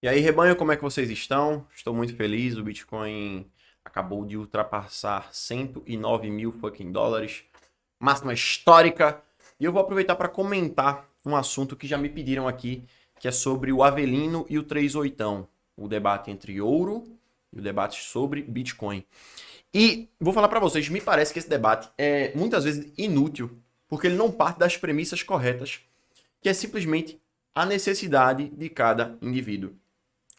E aí, rebanho, como é que vocês estão? Estou muito feliz. O Bitcoin acabou de ultrapassar 109 mil fucking dólares, máxima histórica. E eu vou aproveitar para comentar um assunto que já me pediram aqui, que é sobre o Avelino e o 38, o debate entre ouro e o debate sobre Bitcoin. E vou falar para vocês, me parece que esse debate é muitas vezes inútil, porque ele não parte das premissas corretas, que é simplesmente a necessidade de cada indivíduo,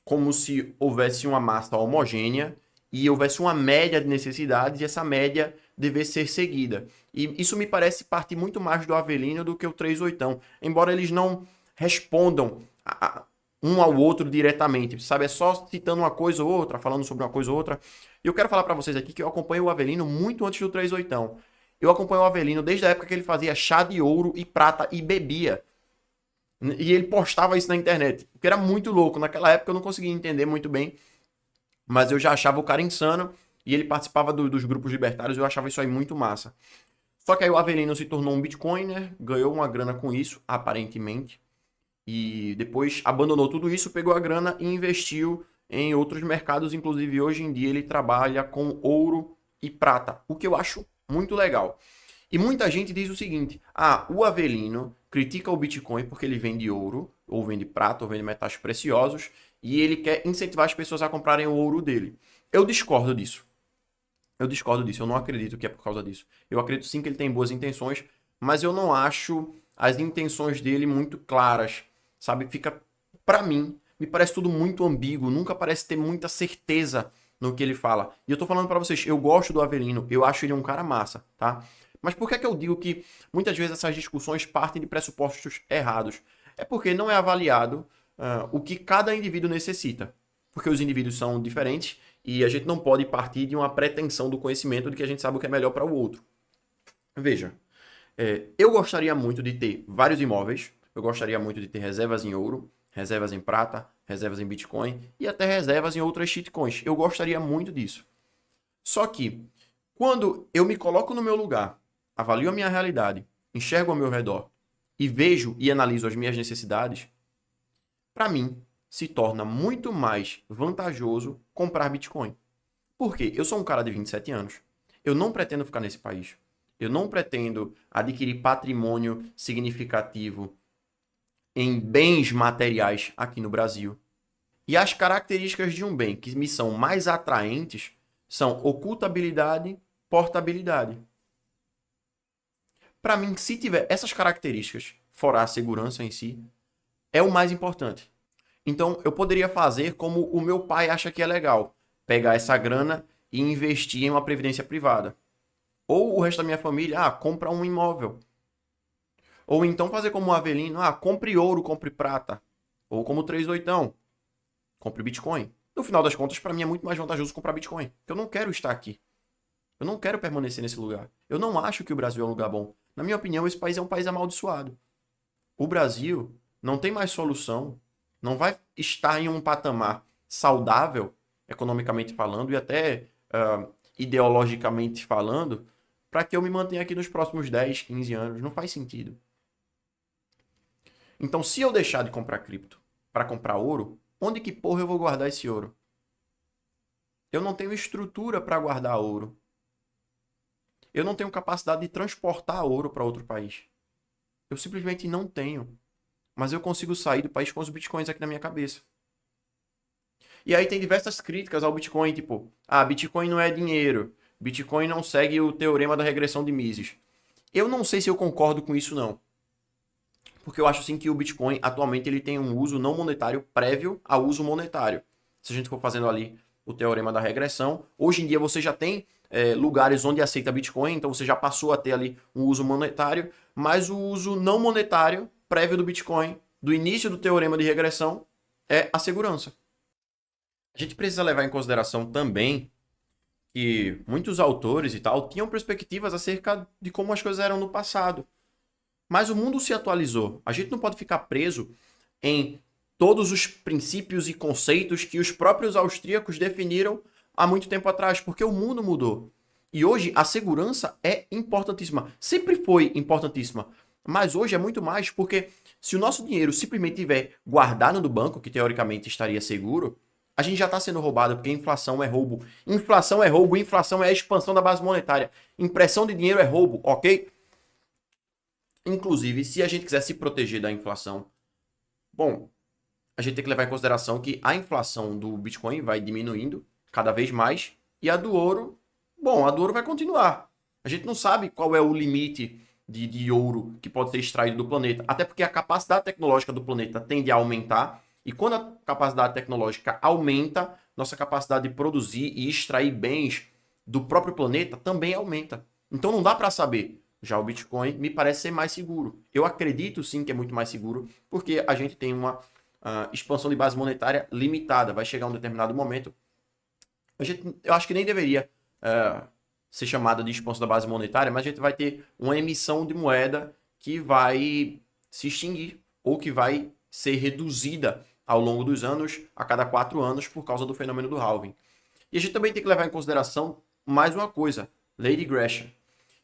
como se houvesse uma massa homogênea e houvesse uma média de necessidades e essa média devesse ser seguida. E isso me parece partir muito mais do Avelino do que o 38, embora eles não respondam um ao outro diretamente, sabe? É só citando uma coisa ou outra, falando sobre uma coisa ou outra. E eu quero falar para vocês aqui que eu acompanho o Avelino muito antes do 38. Eu acompanho o Avelino desde a época que ele fazia chá de ouro e prata e bebia. E ele postava isso na internet, o que era muito louco. Naquela época eu não conseguia entender muito bem, mas eu já achava o cara insano e ele participava dos grupos libertários, eu achava isso aí muito massa. Só que aí o Avelino se tornou um Bitcoiner, ganhou uma grana com isso, aparentemente, e depois abandonou tudo isso, pegou a grana e investiu em outros mercados, inclusive hoje em dia ele trabalha com ouro e prata, o que eu acho muito legal. E muita gente diz o seguinte: o Avelino critica o Bitcoin porque ele vende ouro, ou vende prata, ou vende metais preciosos, e ele quer incentivar as pessoas a comprarem o ouro dele. Eu discordo disso. Eu discordo disso. Eu não acredito que é por causa disso. Eu acredito sim que ele tem boas intenções, mas eu não acho as intenções dele muito claras, sabe? Fica, para mim, me parece tudo muito ambíguo, nunca parece ter muita certeza no que ele fala. E eu tô falando para vocês, eu gosto do Avelino, eu acho ele um cara massa, tá? Mas por que é que eu digo que muitas vezes essas discussões partem de pressupostos errados? É porque não é avaliado o que cada indivíduo necessita. Porque os indivíduos são diferentes e a gente não pode partir de uma pretensão do conhecimento de que a gente sabe o que é melhor para o outro. Veja, eu gostaria muito de ter vários imóveis, eu gostaria muito de ter reservas em ouro, reservas em prata, reservas em Bitcoin e até reservas em outras shitcoins. Eu gostaria muito disso. Só que, quando eu me coloco no meu lugar, avalio a minha realidade, enxergo ao meu redor e vejo e analiso as minhas necessidades, para mim se torna muito mais vantajoso comprar Bitcoin. Por quê? Eu sou um cara de 27 anos. Eu não pretendo ficar nesse país. Eu não pretendo adquirir patrimônio significativo em bens materiais aqui no Brasil. E as características de um bem que me são mais atraentes são ocultabilidade, portabilidade. Para mim, se tiver essas características, fora a segurança em si, é o mais importante. Então, eu poderia fazer como o meu pai acha que é legal: pegar essa grana e investir em uma previdência privada. Ou o resto da minha família, compra um imóvel. Ou então fazer como o Avelino, compre ouro, compre prata. Ou como o 38, compre Bitcoin. No final das contas, para mim é muito mais vantajoso comprar Bitcoin. Porque eu não quero estar aqui. Eu não quero permanecer nesse lugar. Eu não acho que o Brasil é um lugar bom. Na minha opinião, esse país é um país amaldiçoado. O Brasil não tem mais solução, não vai estar em um patamar saudável, economicamente falando, e até ideologicamente falando, para que eu me mantenha aqui nos próximos 10, 15 anos. Não faz sentido. Então, se eu deixar de comprar cripto para comprar ouro, onde que porra eu vou guardar esse ouro? Eu não tenho estrutura para guardar ouro. Eu não tenho capacidade de transportar ouro para outro país. Eu simplesmente não tenho. Mas eu consigo sair do país com os bitcoins aqui na minha cabeça. E aí tem diversas críticas ao Bitcoin, tipo, Bitcoin não é dinheiro, Bitcoin não segue o teorema da regressão de Mises. Eu não sei se eu concordo com isso não, porque eu acho sim que o Bitcoin atualmente ele tem um uso não monetário prévio ao uso monetário. Se a gente for fazendo ali o teorema da regressão, hoje em dia você já tem lugares onde aceita Bitcoin, então você já passou a ter ali um uso monetário, mas o uso não monetário prévio do Bitcoin, do início do teorema de regressão, é a segurança. A gente precisa levar em consideração também que muitos autores e tal tinham perspectivas acerca de como as coisas eram no passado. Mas o mundo se atualizou. A gente não pode ficar preso em todos os princípios e conceitos que os próprios austríacos definiram há muito tempo atrás, porque o mundo mudou. E hoje a segurança é importantíssima. Sempre foi importantíssima. Mas hoje é muito mais, porque se o nosso dinheiro simplesmente estiver guardado no banco, que teoricamente estaria seguro, a gente já está sendo roubado, porque inflação é roubo. Inflação é roubo, inflação é a expansão da base monetária. Impressão de dinheiro é roubo, ok? Inclusive, se a gente quiser se proteger da inflação, bom, a gente tem que levar em consideração que a inflação do Bitcoin vai diminuindo cada vez mais e a do ouro, bom, a do ouro vai continuar. A gente não sabe qual é o limite de ouro que pode ser extraído do planeta, até porque a capacidade tecnológica do planeta tende a aumentar e quando a capacidade tecnológica aumenta, nossa capacidade de produzir e extrair bens do próprio planeta também aumenta. Então não dá para saber. Já o Bitcoin me parece ser mais seguro. Eu acredito sim que é muito mais seguro, porque a gente tem uma expansão de base monetária limitada. Vai chegar um determinado momento. Eu acho que nem deveria ser chamada de expansão da base monetária, mas a gente vai ter uma emissão de moeda que vai se extinguir ou que vai ser reduzida ao longo dos anos, a cada 4 anos, por causa do fenômeno do halving. E a gente também tem que levar em consideração mais uma coisa, Lei de Gresham,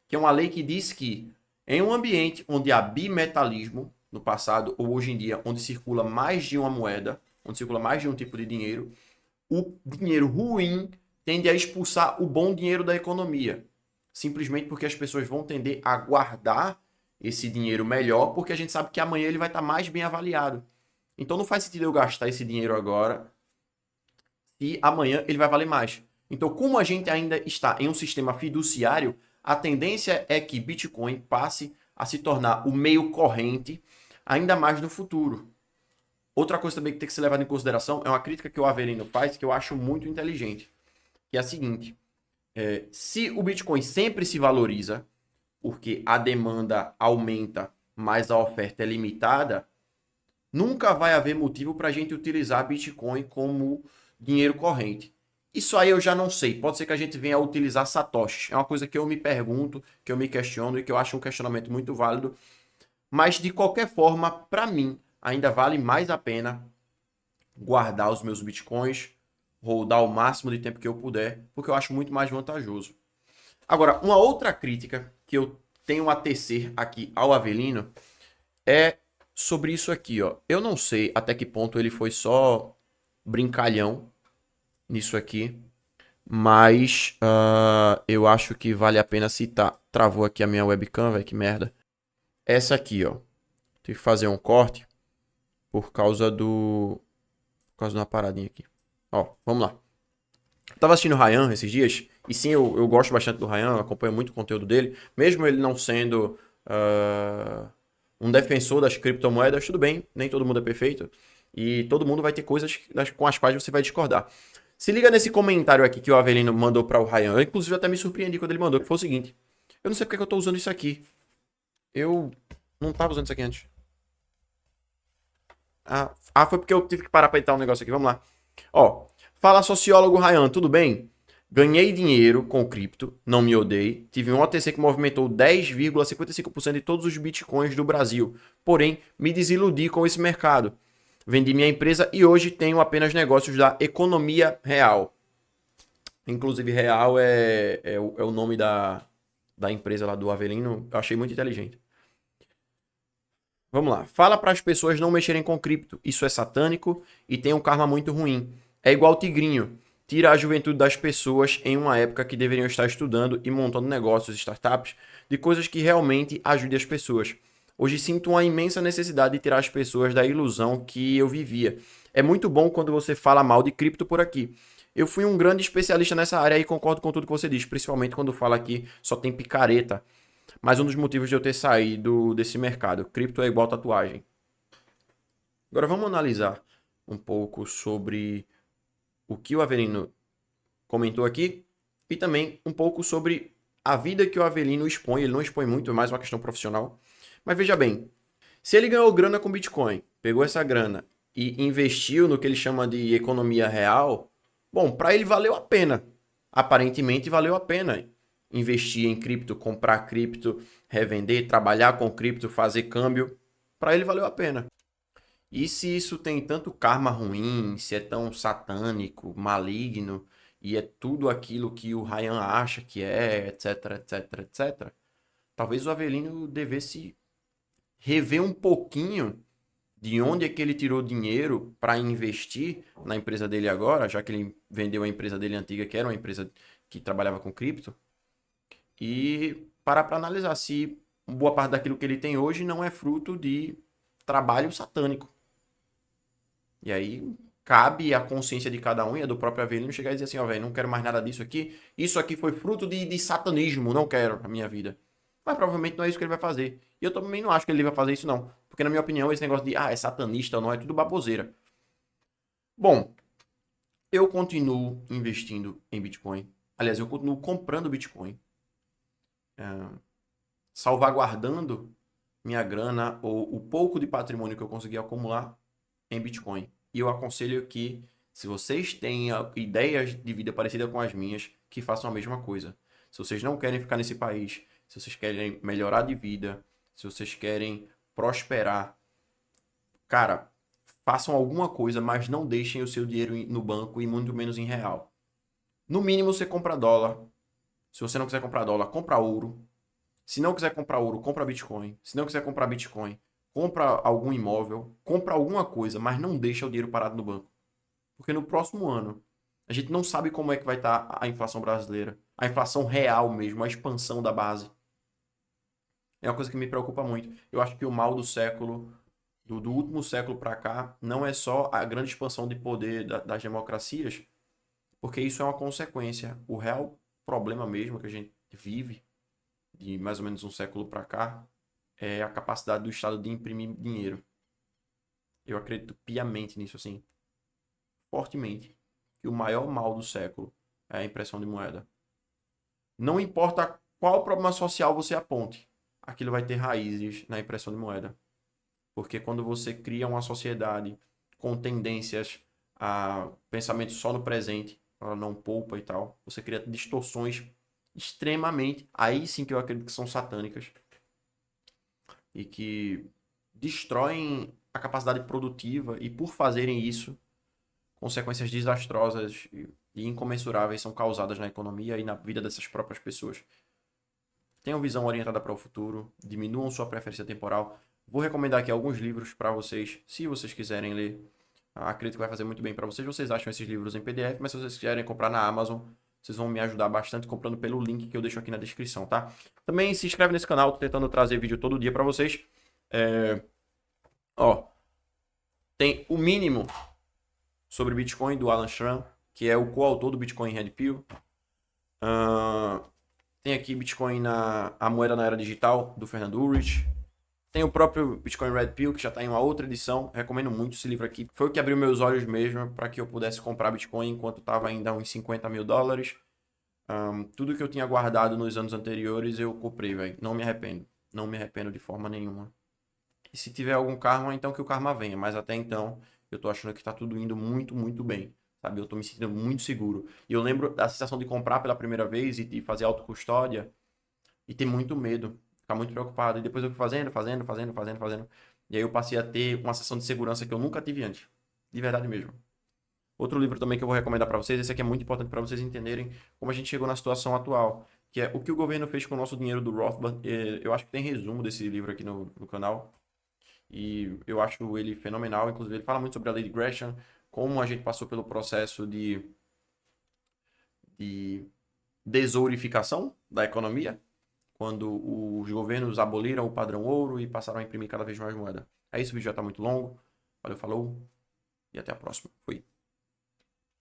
que é uma lei que diz que em um ambiente onde há bimetalismo, no passado ou hoje em dia, onde circula mais de uma moeda, onde circula mais de um tipo de dinheiro, o dinheiro ruim tende a expulsar o bom dinheiro da economia. Simplesmente porque as pessoas vão tender a guardar esse dinheiro melhor, porque a gente sabe que amanhã ele vai estar mais bem avaliado. Então não faz sentido eu gastar esse dinheiro agora e amanhã ele vai valer mais. Então, como a gente ainda está em um sistema fiduciário, a tendência é que Bitcoin passe a se tornar o meio corrente ainda mais no futuro. Outra coisa também que tem que ser levada em consideração é uma crítica que o Avelino faz, que eu acho muito inteligente, que é a seguinte: se o Bitcoin sempre se valoriza, porque a demanda aumenta, mas a oferta é limitada, nunca vai haver motivo para a gente utilizar Bitcoin como dinheiro corrente. Isso aí eu já não sei. Pode ser que a gente venha a utilizar Satoshi. É uma coisa que eu me pergunto, que eu me questiono e que eu acho um questionamento muito válido. Mas de qualquer forma, para mim, ainda vale mais a pena guardar os meus bitcoins, rodar o máximo de tempo que eu puder, porque eu acho muito mais vantajoso. Agora, uma outra crítica que eu tenho a tecer aqui ao Avelino é sobre isso aqui, ó. Eu não sei até que ponto ele foi só brincalhão nisso aqui, mas eu acho que vale a pena citar. Travou aqui a minha webcam, velho, que merda. Essa aqui, ó. Tive que fazer um corte por causa do... Por causa de uma paradinha aqui. Ó, vamos lá. Eu tava assistindo o Ryan esses dias, e sim, eu gosto bastante do Ryan, acompanho muito o conteúdo dele, mesmo ele não sendo um defensor das criptomoedas, tudo bem, nem todo mundo é perfeito, e todo mundo vai ter coisas com as quais você vai discordar. Se liga nesse comentário aqui que o Avelino mandou para o Ryan, eu inclusive até me surpreendi quando ele mandou, que foi o seguinte: eu não sei porque que eu tô usando isso aqui, eu não tava usando isso aqui antes. Foi porque eu tive que parar para editar um negócio aqui, vamos lá. Ó, fala sociólogo Ryan, tudo bem? Ganhei dinheiro com cripto, não me odeie. Tive um OTC que movimentou 10,55% de todos os bitcoins do Brasil. Porém, me desiludi com esse mercado. Vendi minha empresa e hoje tenho apenas negócios da economia real. Inclusive, real é o nome da empresa lá do Avelino. Eu achei muito inteligente. Vamos lá. Fala para as pessoas não mexerem com cripto. Isso é satânico e tem um karma muito ruim. É igual tigrinho. Tira a juventude das pessoas em uma época que deveriam estar estudando e montando negócios, startups, de coisas que realmente ajudem as pessoas. Hoje sinto uma imensa necessidade de tirar as pessoas da ilusão que eu vivia. É muito bom quando você fala mal de cripto por aqui. Eu fui um grande especialista nessa área e concordo com tudo que você diz, principalmente quando fala que só tem picareta. Mas um dos motivos de eu ter saído desse mercado. Cripto é igual tatuagem. Agora vamos analisar um pouco sobre o que o Avelino comentou aqui e também um pouco sobre a vida que o Avelino expõe. Ele não expõe muito, é mais uma questão profissional. Mas veja bem, se ele ganhou grana com Bitcoin, pegou essa grana e investiu no que ele chama de economia real, bom, para ele valeu a pena. Aparentemente valeu a pena investir em cripto, comprar cripto, revender, trabalhar com cripto, fazer câmbio. Para ele valeu a pena. E se isso tem tanto karma ruim, se é tão satânico, maligno, e é tudo aquilo que o Ryan acha que é, etc, etc, etc, talvez o Avelino devesse rever um pouquinho de onde é que ele tirou dinheiro para investir na empresa dele agora, já que ele vendeu a empresa dele antiga, que era uma empresa que trabalhava com cripto, e parar para analisar se boa parte daquilo que ele tem hoje não é fruto de trabalho satânico. E aí cabe a consciência de cada um e a do próprio Avelino chegar e dizer assim, ó, velho, não quero mais nada disso aqui. Isso aqui foi fruto de satanismo, não quero na minha vida. Mas provavelmente não é isso que ele vai fazer. E eu também não acho que ele vai fazer isso, não. Porque, na minha opinião, esse negócio de, é satanista ou não, é tudo baboseira. Bom, eu continuo investindo em Bitcoin. Aliás, eu continuo comprando Bitcoin. Salvaguardando minha grana ou o pouco de patrimônio que eu consegui acumular em Bitcoin. E eu aconselho que, se vocês têm ideias de vida parecidas com as minhas, que façam a mesma coisa. Se vocês não querem ficar nesse país, se vocês querem melhorar de vida, se vocês querem prosperar, cara, façam alguma coisa, mas não deixem o seu dinheiro no banco e muito menos em real. No mínimo, você compra dólar. Se você não quiser comprar dólar, compra ouro. Se não quiser comprar ouro, compra Bitcoin. Se não quiser comprar Bitcoin, compra algum imóvel, compra alguma coisa, mas não deixa o dinheiro parado no banco. Porque no próximo ano, a gente não sabe como é que vai estar a inflação brasileira. A inflação real mesmo, a expansão da base. É uma coisa que me preocupa muito. Eu acho que o mal do século, do último século para cá, não é só a grande expansão de poder das democracias, porque isso é uma consequência. O real problema mesmo que a gente vive, de mais ou menos um século para cá, é a capacidade do Estado de imprimir dinheiro. Eu acredito piamente nisso, assim, fortemente, que o maior mal do século é a impressão de moeda. Não importa qual problema social você aponte, aquilo vai ter raízes na impressão de moeda. Porque quando você cria uma sociedade com tendências a pensamento só no presente, ela não poupa e tal, você cria distorções extremamente, aí sim que eu acredito que são satânicas e que destroem a capacidade produtiva e por fazerem isso, consequências desastrosas e incomensuráveis são causadas na economia e na vida dessas próprias pessoas. Tenham visão orientada para o futuro, diminuam sua preferência temporal. Vou recomendar aqui alguns livros para vocês, se vocês quiserem ler. Acredito que vai fazer muito bem para vocês. Vocês acham esses livros em PDF, mas se vocês quiserem comprar na Amazon, vocês vão me ajudar bastante comprando pelo link que eu deixo aqui na descrição, tá? Também se inscreve nesse canal, tô tentando trazer vídeo todo dia para vocês. Ó, tem o mínimo sobre Bitcoin do Alan Schramm, que é o coautor do Bitcoin Red Pill. Tem aqui Bitcoin a moeda na era digital, do Fernando Ulrich. Tem o próprio Bitcoin Red Pill, que já está em uma outra edição. Recomendo muito esse livro aqui. Foi o que abriu meus olhos mesmo para que eu pudesse comprar Bitcoin enquanto estava ainda uns $50 mil. Tudo que eu tinha guardado nos anos anteriores eu comprei, velho. Não me arrependo. Não me arrependo de forma nenhuma. E se tiver algum karma, então que o karma venha. Mas até então, eu tô achando que tá tudo indo muito, muito bem. Sabe? Eu tô me sentindo muito seguro. E eu lembro da sensação de comprar pela primeira vez e de fazer autocustódia e ter muito medo. Ficar muito preocupado. E depois eu fui fazendo. E aí eu passei a ter uma sensação de segurança que eu nunca tive antes. De verdade mesmo. Outro livro também que eu vou recomendar para vocês, esse aqui é muito importante para vocês entenderem como a gente chegou na situação atual, que é o que o governo fez com o nosso dinheiro do Rothbard. Eu acho que tem resumo desse livro aqui no canal. E eu acho ele fenomenal. Inclusive, ele fala muito sobre a lei de Gresham, como a gente passou pelo processo de desourificação da economia, quando os governos aboliram o padrão ouro e passaram a imprimir cada vez mais moeda. É isso, o vídeo já está muito longo. Valeu, falou e até a próxima. Fui.